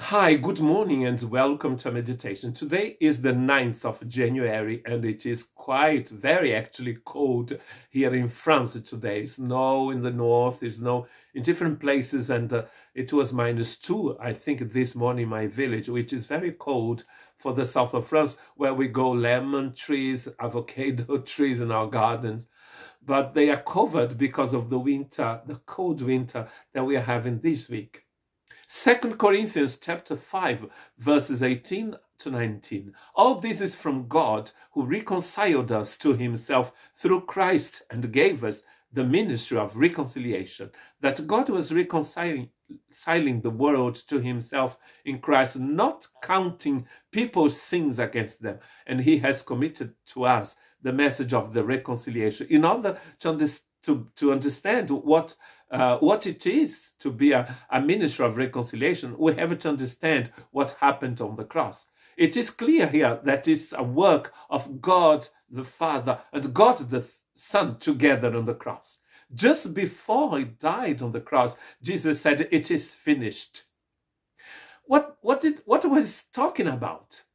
Hi, good morning and welcome to meditation. Today is the 9th of January and it is very actually cold here in France today. Snow in the north, there's snow in different places and it was -2, I think, this morning in my village, which is very cold for the south of France, where we grow lemon trees, avocado trees in our gardens. But they are covered because of the winter, the cold winter that we are having this week. 2 Corinthians chapter 5, verses 18 to 19. All this is from God, who reconciled us to himself through Christ and gave us the ministry of reconciliation. That God was reconciling the world to himself in Christ, not counting people's sins against them. And he has committed to us the message of the reconciliation in order to understand what it is to be a minister of reconciliation. We have to understand what happened on the cross. It is clear here that it's a work of God the Father and God the Son together on the cross. Just before he died on the cross, Jesus said, "It is finished." What was he talking about?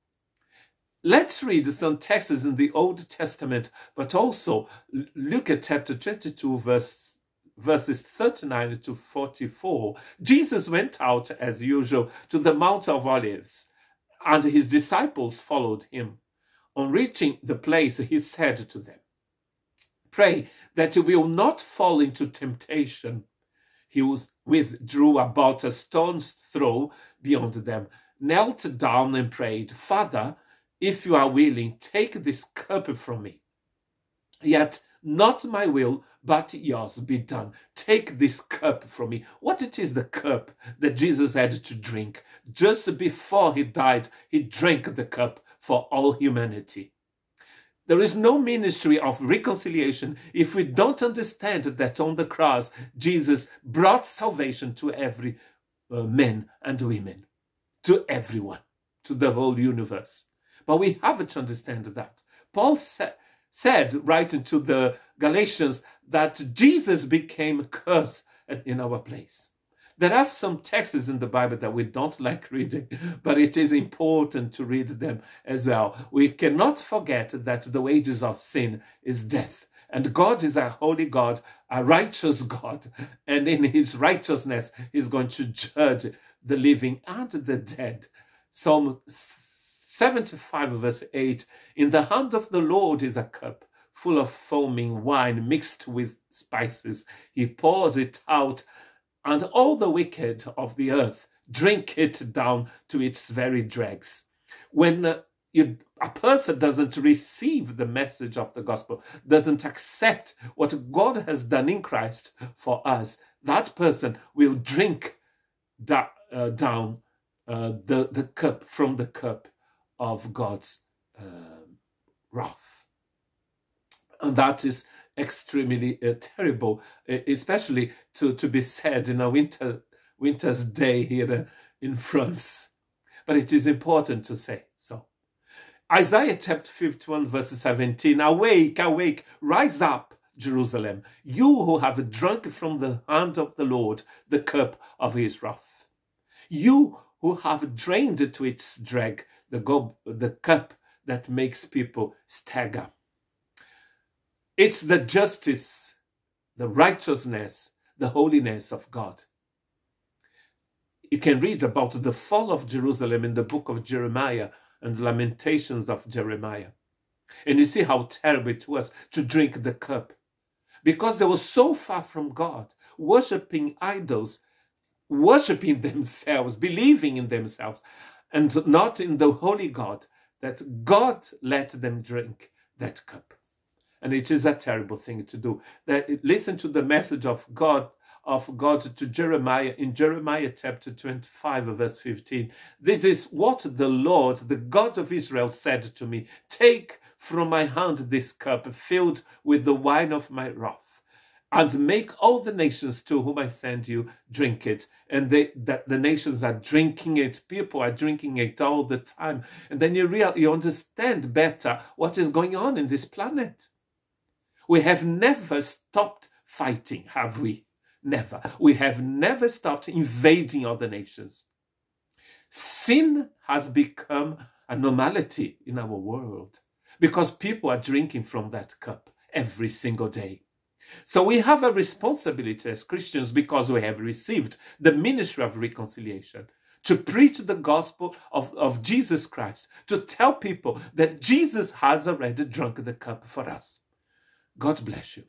Let's read some texts in the Old Testament, but also look at chapter 22, verses 39 to 44. Jesus went out as usual to the Mount of Olives, and his disciples followed him. On reaching the place, he said to them, "Pray that you will not fall into temptation." He withdrew about a stone's throw beyond them, knelt down and prayed, "Father, if you are willing, take this cup from me. Yet not my will, but yours be done. Take this cup from me." What it is, the cup that Jesus had to drink? Just before he died, he drank the cup for all humanity. There is no ministry of reconciliation if we don't understand that on the cross, Jesus brought salvation to every men and women, to everyone, to the whole universe. But we have to understand that. Paul said, writing to the Galatians, that Jesus became a curse in our place. There are some texts in the Bible that we don't like reading, but it is important to read them as well. We cannot forget that the wages of sin is death. And God is a holy God, a righteous God. And in his righteousness, he's going to judge the living and the dead. Psalm 75 verse 8, "In the hand of the Lord is a cup full of foaming wine mixed with spices. He pours it out, and all the wicked of the earth drink it down to its very dregs." When a person doesn't receive the message of the gospel, doesn't accept what God has done in Christ for us, that person will drink down the cup, from the cup of God's wrath. And that is extremely terrible, especially to be said in a winter's day here in France. But it is important to say so. Isaiah chapter 51 verse 17, "Awake, awake, rise up, Jerusalem, you who have drunk from the hand of the Lord the cup of his wrath. You who have drained to its drag the cup that makes people stagger." It's the justice, the righteousness, the holiness of God. You can read about the fall of Jerusalem in the book of Jeremiah and the Lamentations of Jeremiah. And you see how terrible it was to drink the cup, because they were so far from God, worshipping idols, worshipping themselves, believing in themselves, and not in the holy God, that God let them drink that cup. And it is a terrible thing to do. Listen to the message of God to Jeremiah in Jeremiah chapter 25 verse 15. "This is what the Lord, the God of Israel, said to me. Take from my hand this cup filled with the wine of my wrath, and make all the nations to whom I send you drink it." And that the nations are drinking it. People are drinking it all the time. And then you understand better what is going on in this planet. We have never stopped fighting, have we? Never. We have never stopped invading other nations. Sin has become a normality in our world because people are drinking from that cup every single day. So we have a responsibility as Christians, because we have received the ministry of reconciliation, to preach the gospel of Jesus Christ, to tell people that Jesus has already drunk the cup for us. God bless you.